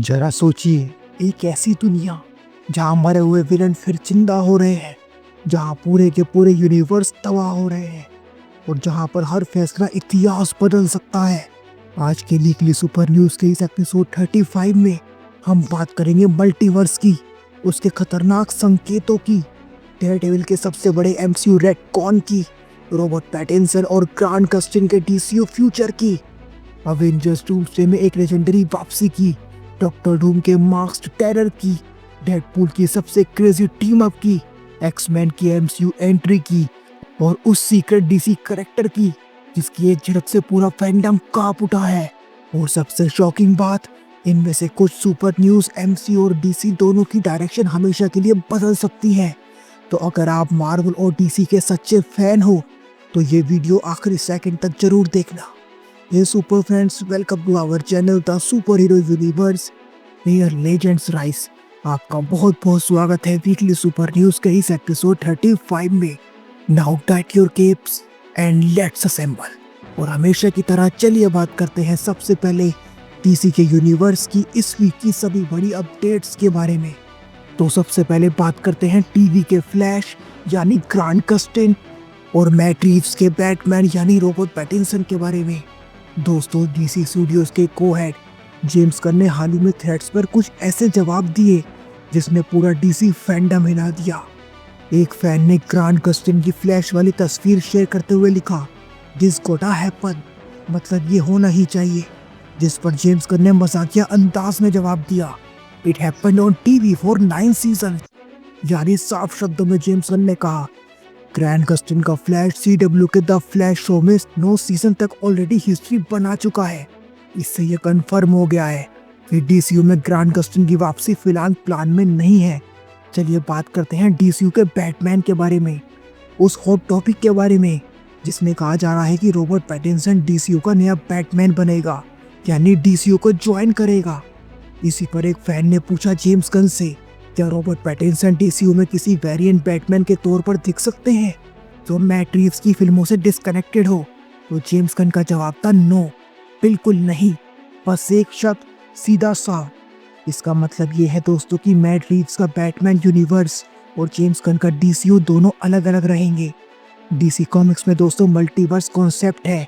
जरा सोचिए, एक ऐसी दुनिया जहां मरे हुए विलन फिर जिंदा हो रहे हैं, जहां पूरे के पूरे यूनिवर्स तबाह हो रहे हैं और जहां पर हर फैसला इतिहास बदल सकता है। आज के लीगली सुपर न्यूज के इस एपिसोड 35 में हम बात करेंगे मल्टीवर्स की, उसके खतरनाक संकेतों की, डेयरडेविल के सबसे बड़े एमसीयू रेडकॉन की, रॉबर्ट पैटिंसन और ग्रांट गस्टिन के डीसीयू फ्यूचर की, अवेंजर्स डूम्सडे में एक लेजेंडरी वापसी की, डॉक्टर डूम के मास्क्ड टेरर की, डेडपूल की सबसे क्रेजी टीम अप की, एक्समैन की एमसीयू एंट्री की और उस सीक्रेट डीसी कैरेक्टर की जिसकी एक झलक से पूरा फैंडम कांप उठा है। और सबसे शॉकिंग बात, इनमें से कुछ सुपर न्यूज एमसीयू और डीसी दोनों की डायरेक्शन हमेशा के लिए बदल सकती है। तो अगर आप मार्वल और डीसी के सच्चे फैन हो तो ये वीडियो आखिरी सेकंड तक जरूर देखना। ये super friends, welcome to our channel the super hero universe where legends rise. आपका बहुत बहुत स्वागत है वीकली सुपर न्यूज के इस एपिसोड 35 में। Now tight your keeps and let's assemble. और हमेशा की तरह चलिए बात करते हैं सबसे पहले डीसी के यूनिवर्स की इस वीक की सभी बड़ी अपडेट्स के बारे में। तो सबसे पहले बात करते हैं टीवी के फ्लैश यानी ग्रांट गस्टिन और मैट रीव्स के बैटमैन यानी रॉबर्ट पैटिंसन के बारे में। दोस्तों, डीसी स्टूडियोज के को-हेड जेम्स गन ने हाल ही में थ्रेड्स पर कुछ ऐसे जवाब दिए जिसने पूरा डीसी फैंडम हिला दिया। एक फैन ने ग्रांट गस्टिन की फ्लैश वाली तस्वीर शेयर करते हुए लिखा, दिस गोटा हैपन, मतलब ये होना ही चाहिए। जिस पर जेम्स गन ने मजाकिया अंदाज में जवाब दिया, it happened on TV for 9 season. यानी साफ शब्दों में जेम्स गन ने कहा, ग्रांट गस्टिन का फ्लैश सीडब्ल्यू के द फ्लैश शो में 9 सीजन तक ऑलरेडी हिस्ट्री बना चुका है। इससे ये कंफर्म हो गया है कि डीसीयू में ग्रांट गस्टिन की वापसी फिलहाल प्लान में नहीं है। चलिए बात करते हैं डीसीयू के बैटमैन के बारे में, उस हॉट टॉपिक के बारे में जिसमें कहा जा रहा है कि रॉबर्ट पैटिंसन डीसीयू का नया बैटमैन बनेगा, यानी डीसीयू को ज्वाइन करेगा। इसी पर एक फैन ने पूछा जेम्स गन से, क्या रॉबर्ट पैटिंसन डीसीयू में किसी वेरिएंट बैटमैन के तौर पर दिख सकते हैं जो मैट रीव्स की फिल्मों से डिस्कनेक्टेड हो? तो जेम्स गन का जवाब था नो, बिल्कुल नहीं, बस एक शब्द, सीधा सा। इसका मतलब ये है दोस्तों कि मैट रीव्स का बैटमैन यूनिवर्स और जेम्स गन का डीसीयू दोनों अलग अलग रहेंगे। डीसी कॉमिक्स में दोस्तों मल्टीवर्स कॉन्सेप्ट है,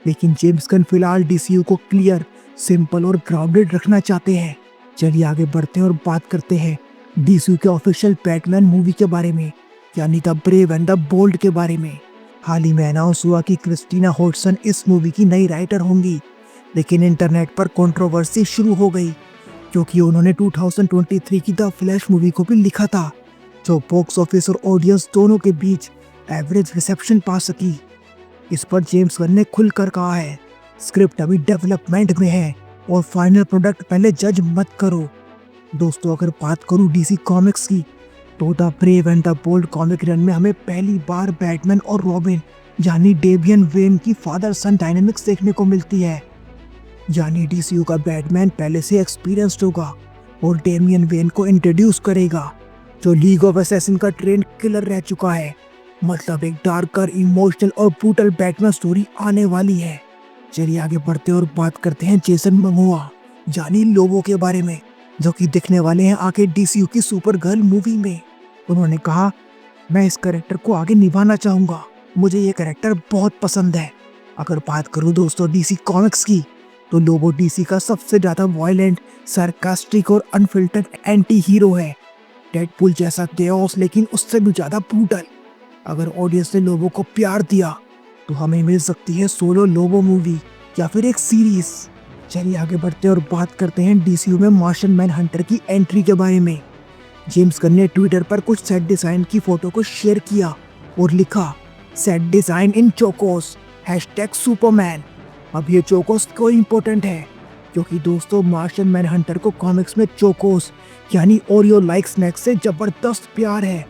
लेकिन जेम्स गन फिलहाल डीसीयू को क्लियर, सिंपल और ग्राउंडेड रखना चाहते हैं। चलिए आगे बढ़ते हैं और बात करते हैं डीसीयू के ऑफिशियल बैटमैन मूवी के बारे में, यानी the brave and the bold के बारे में। हाल ही में अनाउंस हुआ कि क्रिस्टीना होडसन इस मूवी की नई राइटर होंगी, लेकिन इंटरनेट पर कंट्रोवर्सी शुरू हो गई क्योंकि उन्होंने 2023 की द फ्लैश मूवी को भी लिखा था, जो बॉक्स ऑफिस और ऑडियंस दोनों के बीच एवरेज रिसेप्शन पा सकी। इस पर जेम्स गन ने खुलकर कहा है, स्क्रिप्ट अभी डेवलपमेंट में है और फाइनल प्रोडक्ट पहले जज मत करो। दोस्तों, अगर बात करूं डीसी कॉमिक्स की तो the brave and the bold comic run में हमें पहली बार बैटमैन और रॉबिन यानी डेमियन वेन की फादर सन डायनेमिक्स देखने को मिलती है। यानी डीसीयू का बैटमैन पहले से एक्सपीरियंस्ड होगा और डेमियन वेन को इंट्रोड्यूस करेगा, जो लीग ऑफ असैसिन का ट्रेंड किलर रह चुका है। मतलब एक डार्कर, इमोशनल और ब्रूटल बैटमैन स्टोरी आने वाली है। चलिए आगे बढ़ते और बात करते हैं जेसन मोमोआ यानी लोबो के बारे में, जो कि दिखने वाले हैं आगे डीसीयू की सुपर गर्ल मूवी में। उन्होंने कहा, मैं इस कैरेक्टर को आगे निभाना चाहूँगा, मुझे ये कैरेक्टर बहुत पसंद है। अगर बात करूँ दोस्तों डीसी कॉमिक्स की तो लोबो डीसी का सबसे ज़्यादा वायलेंट, सार्कास्टिक और अनफिल्टर्ड एंटी हीरो है। डेडपूल जैसा केओस, लेकिन उससे भी ज़्यादा ब्रूटल। अगर ऑडियंस ने लोबो को प्यार दिया तो हमें मिल सकती है सोलो लोबो मूवी या फिर एक सीरीज। चलिए आगे बढ़ते हैं और बात करते हैं डीसीयू में मार्शन मैन हंटर की एंट्री के बारे में। जेम्स गन ने ट्विटर पर कुछ सेट डिजाइन की फोटो को शेयर किया और लिखा, सेट डिजाइन इन चोकोस #सुपरमैन। अब ये चोकोस क्यों इम्पोर्टेंट है? क्योंकि दोस्तों मार्शन मैन हंटर को कॉमिक्स में चोकोस यानी ओरियो लाइक स्नैक्स से जबरदस्त प्यार है।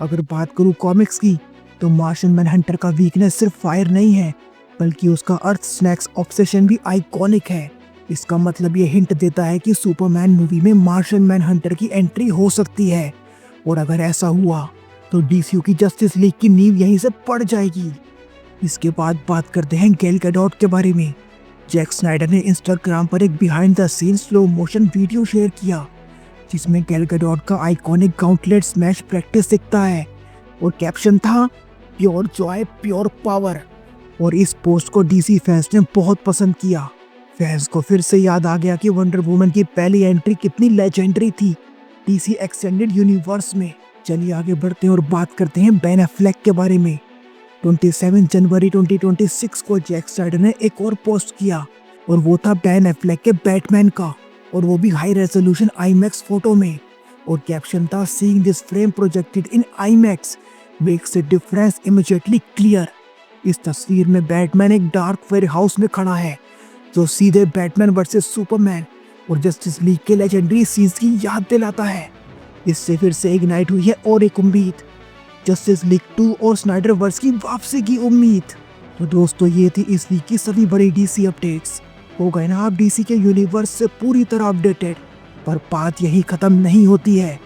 अगर बात करूँ कॉमिक्स की तो मार्शन मैन हंटर का वीकनेस सिर्फ फायर नहीं है, बल्कि उसका अर्थ स्नैक्स ऑब्सेशन भी आइकॉनिक है। इसका मतलब ये हिंट देता है कि सुपरमैन मूवी में मार्शन मैन हंटर की एंट्री हो सकती है, और अगर ऐसा हुआ तो डीसीयू की जस्टिस लीग की नींव यहीं से पड़ जाएगी। इसके बाद बात करते हैं गैल गैडोट के बारे में। जैक स्नाइडर ने इंस्टाग्राम पर एक behind the scenes slow motion video share किया जिसमें गैल गैडोट का आइकॉनिक गाउंटलेट स्मैश प्रैक्टिस दिखता है और कैप्शन था प्योर जॉय प्योर पावर। और इस पोस्ट को डीसी फैंस ने बहुत पसंद किया। फैंस को फिर से याद आ गया कि वंडर वुमन की पहली एंट्री कितनी लेजेंडरी थी डीसी एक्सटेंडेड यूनिवर्स में। चलिए आगे बढ़ते हैं और बात करते हैं बेन एफ्लेक के बारे में। 27 जनवरी 2026 को जैक स्नाइडर ने एक और पोस्ट किया और वो था बेन एफ्लेक के बैटमैन का, और वो भी हाई रेजोल्यूशन आईमैक्स फोटो में। और कैप्शन था seeing this frame projected in IMAX makes the difference immediately clear. इस तस्वीर में बैटमैन एक डार्क वेयर हाउस में खड़ा है जो सीधे बैटमैन वर्सेस सुपरमैन और जस्टिस लीग के लेजेंडरी सीन्स की याद दिलाता है। इससे फिर से इग्नाइट हुई है और एक उम्मीद, जस्टिस लीग 2 और स्नाइडर वर्स की वापसी की उम्मीद। तो दोस्तों ये थी इस वीक की सभी बड़ी डीसी अपडेट्स। हो गए ना आप डीसी के यूनिवर्स से पूरी तरह अपडेटेड, पर बात यही खत्म नहीं होती है।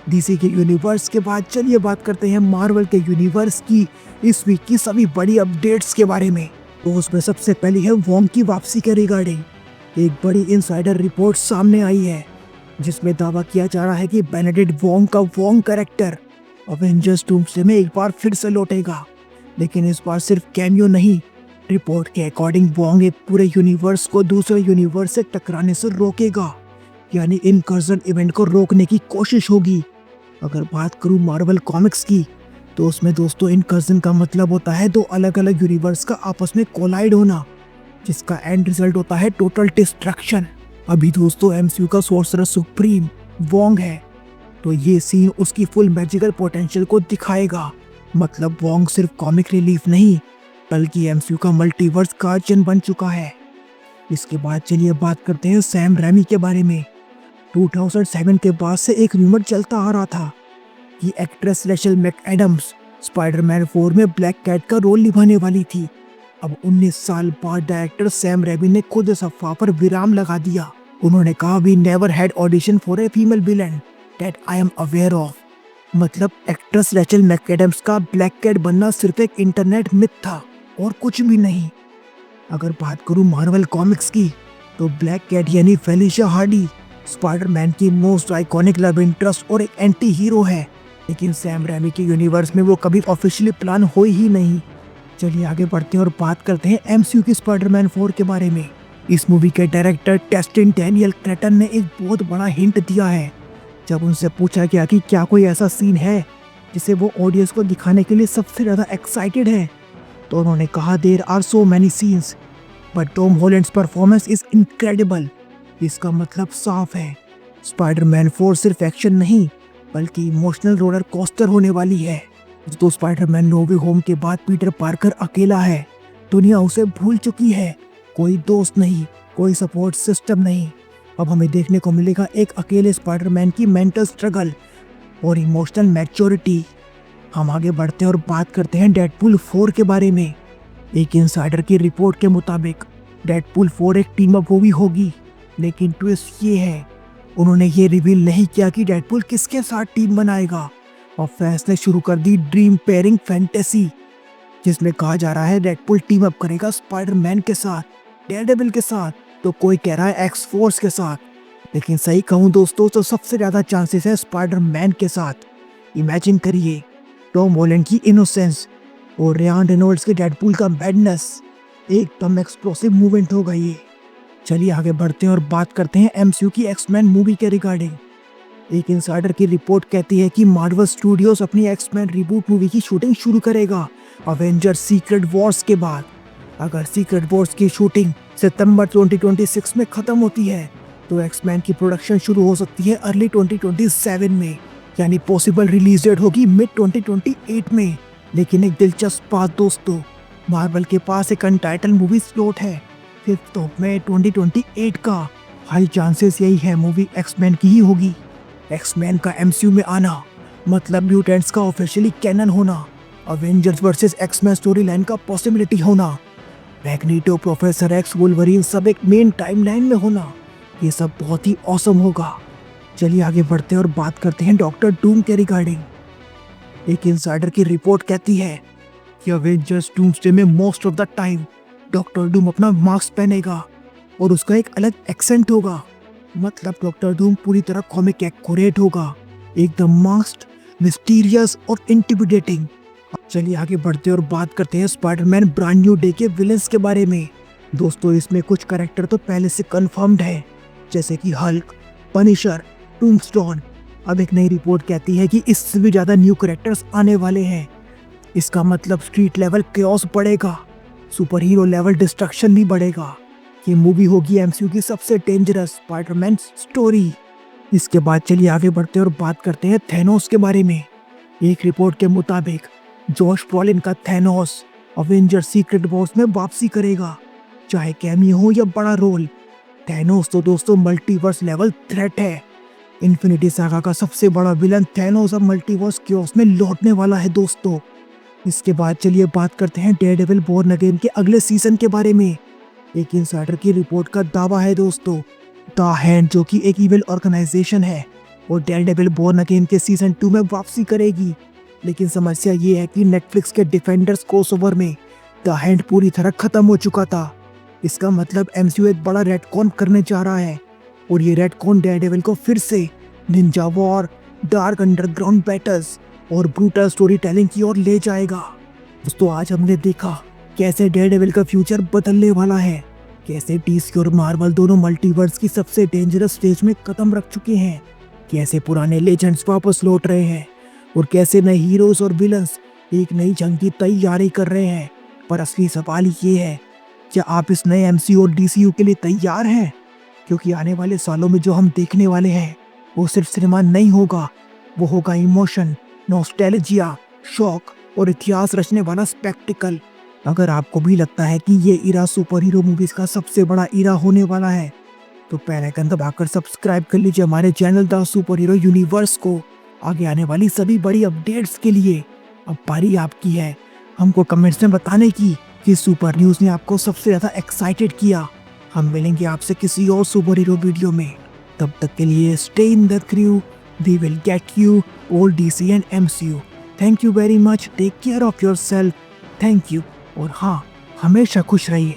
डीसी के यूनिवर्स के बाद चलिए बात करते हैं मार्वल के यूनिवर्स की इस वीक की सभी बड़ी अपडेट्स के बारे में। तो उसमें सबसे पहली है वोंग की वापसी के रिगार्डिंग। एक बड़ी इनसाइडर रिपोर्ट सामने आई है जिसमें दावा किया जा रहा है कि बेनेडिक्ट वोंग का वोंग कैरेक्टर अवेंजर्स डूम्सडे में एक बार फिर से लौटेगा, लेकिन इस बार सिर्फ कैमियो नहीं। रिपोर्ट के अकॉर्डिंग वोंग एक पूरे यूनिवर्स को दूसरे यूनिवर्स से टकराने से रोकेगा, यानी इनकर्जन इवेंट को रोकने की कोशिश होगी। अगर बात करूं मार्वल कॉमिक्स की तो उसमें दोस्तों इनकर्जन का मतलब होता है दो अलग अलग यूनिवर्स का आपस में कोलाइड होना, जिसका एंड रिजल्ट होता है टोटल डिस्ट्रक्शन। अभी दोस्तों एमसीयू का सोर्सरर सुप्रीम वोंग है, तो ये सीन उसकी फुल मैजिकल पोटेंशियल को दिखाएगा। मतलब वोंग सिर्फ कॉमिक रिलीफ नहीं बल्कि एमसीयू का मल्टीवर्स गार्जियन बन चुका है। इसके बाद चलिए बात करते हैं सैम रैमी के बारे में। 2007 के बाद से एक रूमर चलता आ रहा था कि एक्ट्रेस रेचल मैकएडम्स स्पाइडरमैन 4 में ब्लैक कैट का रोल निभाने वाली थी। अब 19 साल बाद डायरेक्टर सैम रैमी ने खुद इस अफवाह पर विराम लगा दिया। उन्होंने कहा we never had audition for a female villain that I am aware of. मतलब एक्ट्रेस रेचल मैकएडम्स का ब्लैक कैट बनना सिर्फ एक इंटरनेट मिथ था और कुछ भी नहीं। अगर बात करूं मार्वल कॉमिक्स की तो ब्लैक कैट यानी फेलिशिया हार्डी स्पाइडरमैन की मोस्ट आइकॉनिक लव इंटरेस्ट और एक एंटी हीरो है, लेकिन सैम रैमी के यूनिवर्स में वो कभी ऑफिशियली प्लान हुई ही नहीं। चलिए आगे बढ़ते हैं और बात करते हैं एमसीयू की स्पाइडरमैन 4 के बारे में। इस मूवी के डायरेक्टर टेस्टिन डैनियल क्रेटन ने एक बहुत बड़ा हिंट दिया है। जब उनसे पूछा गया कि क्या कोई ऐसा सीन है जिसे वो ऑडियंस को दिखाने के लिए सबसे ज़्यादा एक्साइटेड है, तो उन्होंने कहा there are so many scenes but Tom Holland's performance is incredible. इसका मतलब साफ है, स्पाइडरमैन 4 सिर्फ एक्शन नहीं बल्कि इमोशनल रोलर कोस्टर होने वाली है। तो स्पाइडरमैन नो वे होम के बाद पीटर पार्कर अकेला है, दुनिया उसे भूल चुकी है, कोई दोस्त नहीं, कोई सपोर्ट सिस्टम नहीं। अब हमें देखने को मिलेगा एक अकेले स्पाइडरमैन की मेंटल स्ट्रगल और इमोशनल मैच्योरिटी। हम आगे बढ़ते हैं और बात करते हैं डेडपूल 4 के बारे में। एक इनसाइडर की रिपोर्ट के मुताबिक डेडपूल 4 एक टीम अप मूवी होगी, लेकिन ट्विस्ट ये है उन्होंने ये रिवील नहीं किया कि डेडपूल किसके साथ टीम बनाएगा, और फैंस ने शुरू कर दी ड्रीम पेयरिंग फैंटेसी जिसमें कहा जा रहा है डेडपूल टीम अप करेगा स्पाइडरमैन के साथ, डेयरडेविल के साथ, तो कोई कह रहा है एक्स फोर्स के साथ। लेकिन सही कहूँ दोस्तों तो सबसे ज़्यादा चांसेस है स्पाइडरमैन के साथ। इमेजिन करिए टॉम हॉलैंड की इनोसेंस और रियान रेनॉल्ड्स के डेडपूल का मैडनेस, एकदम एक्सप्लोसिव मूवमेंट होगा ये। चलिए आगे बढ़ते हैं और बात करते हैं एमसीयू की एक्समैन मूवी के रिगार्डिंग। एक इनसाइडर की रिपोर्ट कहती है कि मार्वल स्टूडियोज अपनी एक्समैन रिबूट मूवी की शूटिंग शुरू करेगा अवेंजर सीक्रेट वॉर्स के बाद। अगर सीक्रेट वॉर्स की शूटिंग सितंबर 2026 में खत्म होती है तो एक्समैन की प्रोडक्शन शुरू हो सकती है अर्ली 2027 में, यानी पॉसिबल रिलीज डेट होगी मिड 2028 में। लेकिन एक दिलचस्प बात दोस्तों, मार्वल के पास एक अनटाइटल मूवी स्लॉट है 5 मई 2028 का। हाई चांसेस यही है मूवी एक्समैन की ही होगी। एक्समैन का एमसीयू में आना मतलब म्यूटेंट्स का ऑफिशियली कैनन होना, Avengers versus X Men story line का पॉसिबिलिटी होना, मैग्नीटो, प्रोफेसर एक्स, वुल्वरीन सब एक मेन टाइमलाइन में होना, ये सब बहुत ही ऑसम होगा। चलिए आगे बढ़ते हैं और बात करते हैं डॉक्टर डूम के रिगार्डिंग। एक इनसाइडर की रिपोर्ट कहती है कि अवेंजर्स डूम्सडे में most of the time doctor Doom अपना मास्क पहनेगा और उसका एक अलग एक्सेंट होगा। मतलब डॉक्टर धूम पूरी तरह कॉमिक एक्यूरेट होगा, एकदम मास्ड, मिस्टीरियस और इंटिमिडेटिंग। चलिए आगे बढ़ते हैं और बात करते हैं स्पाइडरमैन ब्रांड न्यू डे के विलेंस के बारे में। दोस्तों इसमें कुछ कैरेक्टर तो पहले से कंफर्म्ड है, जैसे कि हल्क, पनिशर, टूम्बस्टोन। अब एक नई रिपोर्ट कहती है कि इससे भी ज्यादा न्यू कैरेक्टर्स आने वाले हैं। इसका मतलब स्ट्रीट लेवल केओस बढ़ेगा, सुपर हीरो लेवल डिस्ट्रक्शन भी बढ़ेगा। ये मूवी होगी एमसीयू की सबसे डेंजरस स्पाइडरमैन स्टोरी। इसके बाद चलिए आगे बढ़ते हैं और बात करते हैं थैनोस के बारे में। एक रिपोर्ट के मुताबिक जॉश ब्रॉलिन का थैनोस अवेंजर सीक्रेट वॉर्स में वापसी करेगा, चाहे कैमियो हो या बड़ा रोल। थैनोस तो दोस्तों मल्टीवर्स लेवल थ्रेट है। इन्फिनिटी सागा का सबसे बड़ा विलन थैनोस अब मल्टीवर्स केओस में लौटने वाला है दोस्तों। इसके बाद चलिए बात करते हैं डेयरडेविल बॉर्न अगेन के अगले सीजन के बारे में। एक इनसाइडर की रिपोर्ट का दावा है दोस्तों, द हैंड जो कि एक इविल ऑर्गेनाइजेशन है और डेयरडेविल बॉर्न अगेन के सीजन 2 में वापसी करेगी। लेकिन समस्या ये है कि नेटफ्लिक्स के डिफेंडर्स क्रॉसओवर में द हैंड पूरी तरह खत्म हो चुका था। इसका मतलब एमसीयू एक बड़ा रेडकॉन करने जा रहा है और ये रेडकॉन डेयरडेविल को फिर से Ninja war, dark underground battles और ब्रूटल स्टोरी टेलिंग की ओर ले जाएगा। दोस्तों आज हमने देखा कैसे डेयरडेविल का फ्यूचर बदलने वाला है, कैसे डीसी और मार्वल दोनों मल्टीवर्स की सबसे डेंजरस स्टेज में कदम रख चुके हैं, कैसे पुराने लेजेंड्स वापस लौट रहे हैं और कैसे नए हीरोज और विलन्स एक नई जंग की तैयारी कर रहे हैं। पर असली सवाल ये है, क्या आप इस नए एमसीयू और डीसीयू के लिए तैयार हैं? क्योंकि आने वाले सालों में जो हम देखने वाले हैं वो सिर्फ सिनेमा नहीं होगा, वो होगा इमोशन, नॉस्टैल्जिया, शॉक और इतिहास रचने वाला स्पेक्टिकल। अगर आपको भी लगता है कि ये इरा सुपर हीरो मूवीज का सबसे बड़ा इरा होने वाला है तो बेल आइकन दबाकर सब्सक्राइब कर लीजिए हमारे channel the super hero universe को आगे आने वाली सभी बड़ी अपडेट्स के लिए। अब बारी आपकी है हमको कमेंट्स में बताने की कि सुपर न्यूज़ ने आपको सबसे ज़्यादा एक्साइटेड किया। हम मिलेंगे आपसे किसी और सुपर हीरो वीडियो में, तब तक के लिए stay in the crew, we will get you all DC and MCU. Thank you very much, take care of yourself, thank you और हाँ हमेशा खुश रहिए।